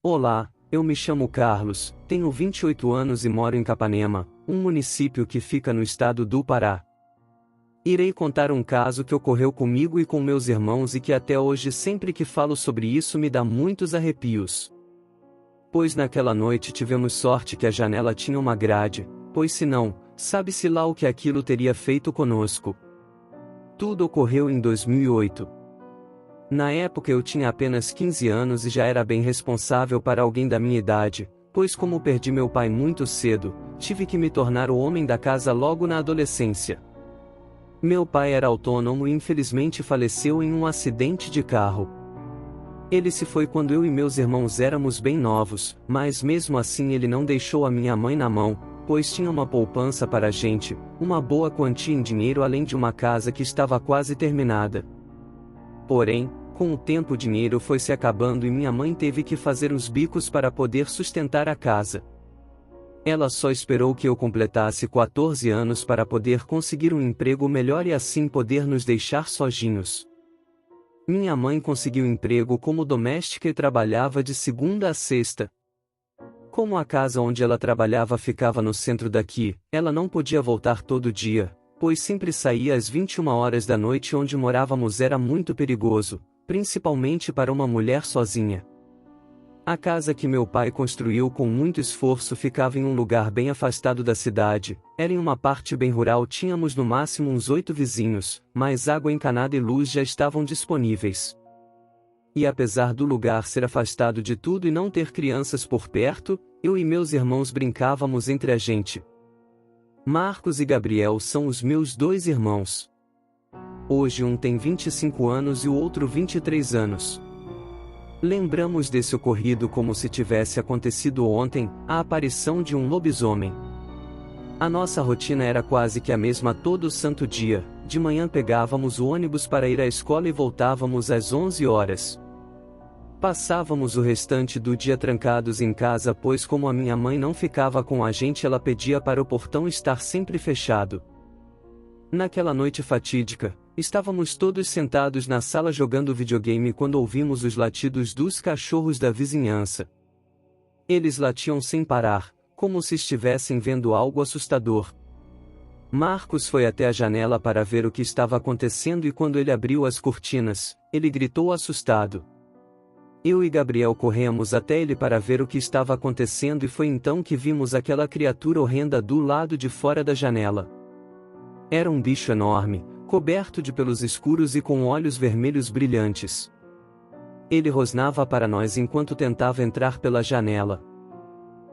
Olá, eu me chamo Carlos, tenho 28 anos e moro em Capanema, um município que fica no estado do Pará. Irei contar um caso que ocorreu comigo e com meus irmãos e que até hoje sempre que falo sobre isso me dá muitos arrepios. Pois naquela noite tivemos sorte que a janela tinha uma grade, pois senão, sabe-se lá o que aquilo teria feito conosco. Tudo ocorreu em 2008. Na época eu tinha apenas 15 anos e já era bem responsável para alguém da minha idade, pois como perdi meu pai muito cedo, tive que me tornar o homem da casa logo na adolescência. Meu pai era autônomo e infelizmente faleceu em um acidente de carro. Ele se foi quando eu e meus irmãos éramos bem novos, mas mesmo assim ele não deixou a minha mãe na mão, pois tinha uma poupança para a gente, uma boa quantia em dinheiro além de uma casa que estava quase terminada. Porém, com o tempo o dinheiro foi se acabando e minha mãe teve que fazer uns bicos para poder sustentar a casa. Ela só esperou que eu completasse 14 anos para poder conseguir um emprego melhor e assim poder nos deixar sozinhos. Minha mãe conseguiu emprego como doméstica e trabalhava de segunda a sexta. Como a casa onde ela trabalhava ficava no centro daqui, ela não podia voltar todo dia, pois sempre saía às 21 horas da noite. Onde morávamos era muito perigoso, principalmente para uma mulher sozinha. A casa que meu pai construiu com muito esforço ficava em um lugar bem afastado da cidade, era em uma parte bem rural. Tínhamos no máximo uns 8 vizinhos, mas água encanada e luz já estavam disponíveis. E apesar do lugar ser afastado de tudo e não ter crianças por perto, eu e meus irmãos brincávamos entre a gente. Marcos e Gabriel são os meus 2 irmãos. Hoje um tem 25 anos e o outro 23 anos. Lembramos desse ocorrido como se tivesse acontecido ontem, a aparição de um lobisomem. A nossa rotina era quase que a mesma todo santo dia. De manhã pegávamos o ônibus para ir à escola e voltávamos às 11 horas. Passávamos o restante do dia trancados em casa, pois como a minha mãe não ficava com a gente, ela pedia para o portão estar sempre fechado. Naquela noite fatídica, estávamos todos sentados na sala jogando videogame quando ouvimos os latidos dos cachorros da vizinhança. Eles latiam sem parar, como se estivessem vendo algo assustador. Marcos foi até a janela para ver o que estava acontecendo e quando ele abriu as cortinas, ele gritou assustado. Eu e Gabriel corremos até ele para ver o que estava acontecendo e foi então que vimos aquela criatura horrenda do lado de fora da janela. Era um bicho enorme, coberto de pelos escuros e com olhos vermelhos brilhantes. Ele rosnava para nós enquanto tentava entrar pela janela.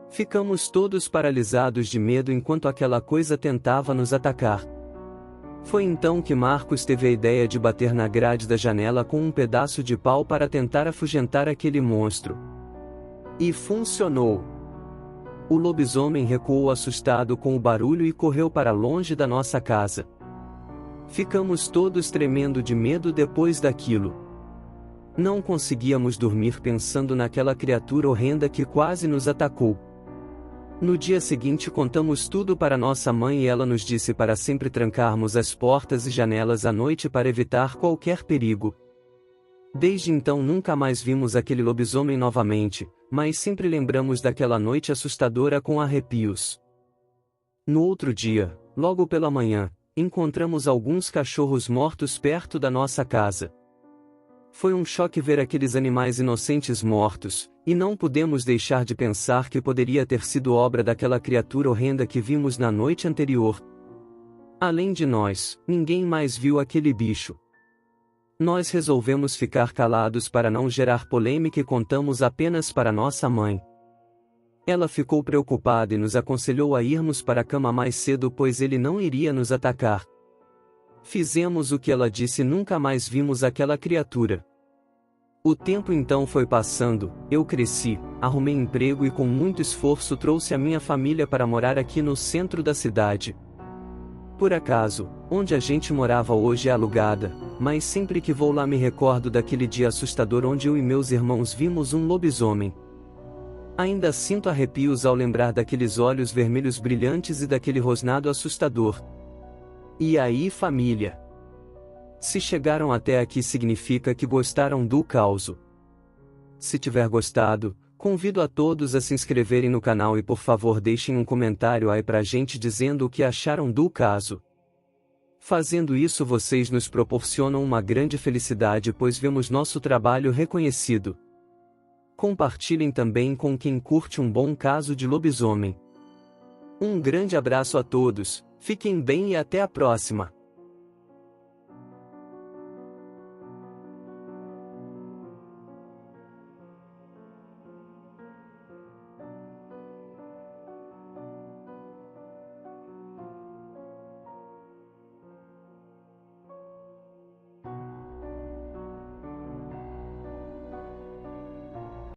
Ficamos todos paralisados de medo enquanto aquela coisa tentava nos atacar. Foi então que Marcos teve a ideia de bater na grade da janela com um pedaço de pau para tentar afugentar aquele monstro. E funcionou. O lobisomem recuou assustado com o barulho e correu para longe da nossa casa. Ficamos todos tremendo de medo depois daquilo. Não conseguíamos dormir pensando naquela criatura horrenda que quase nos atacou. No dia seguinte contamos tudo para nossa mãe e ela nos disse para sempre trancarmos as portas e janelas à noite para evitar qualquer perigo. Desde então nunca mais vimos aquele lobisomem novamente, mas sempre lembramos daquela noite assustadora com arrepios. No outro dia, logo pela manhã, encontramos alguns cachorros mortos perto da nossa casa. Foi um choque ver aqueles animais inocentes mortos, e não pudemos deixar de pensar que poderia ter sido obra daquela criatura horrenda que vimos na noite anterior. Além de nós, ninguém mais viu aquele bicho. Nós resolvemos ficar calados para não gerar polêmica e contamos apenas para nossa mãe. Ela ficou preocupada e nos aconselhou a irmos para a cama mais cedo, pois ele não iria nos atacar. Fizemos o que ela disse e nunca mais vimos aquela criatura. O tempo então foi passando, eu cresci, arrumei emprego e com muito esforço trouxe a minha família para morar aqui no centro da cidade. Por acaso, onde a gente morava hoje é alugada, mas sempre que vou lá me recordo daquele dia assustador onde eu e meus irmãos vimos um lobisomem. Ainda sinto arrepios ao lembrar daqueles olhos vermelhos brilhantes e daquele rosnado assustador. E aí, família? Se chegaram até aqui significa que gostaram do causo. Se tiver gostado, Convido a todos a se inscreverem no canal e por favor deixem um comentário aí pra gente dizendo o que acharam do caso. Fazendo isso vocês nos proporcionam uma grande felicidade pois vemos nosso trabalho reconhecido. Compartilhem também com quem curte um bom caso de lobisomem. Um grande abraço a todos, fiquem bem e até a próxima!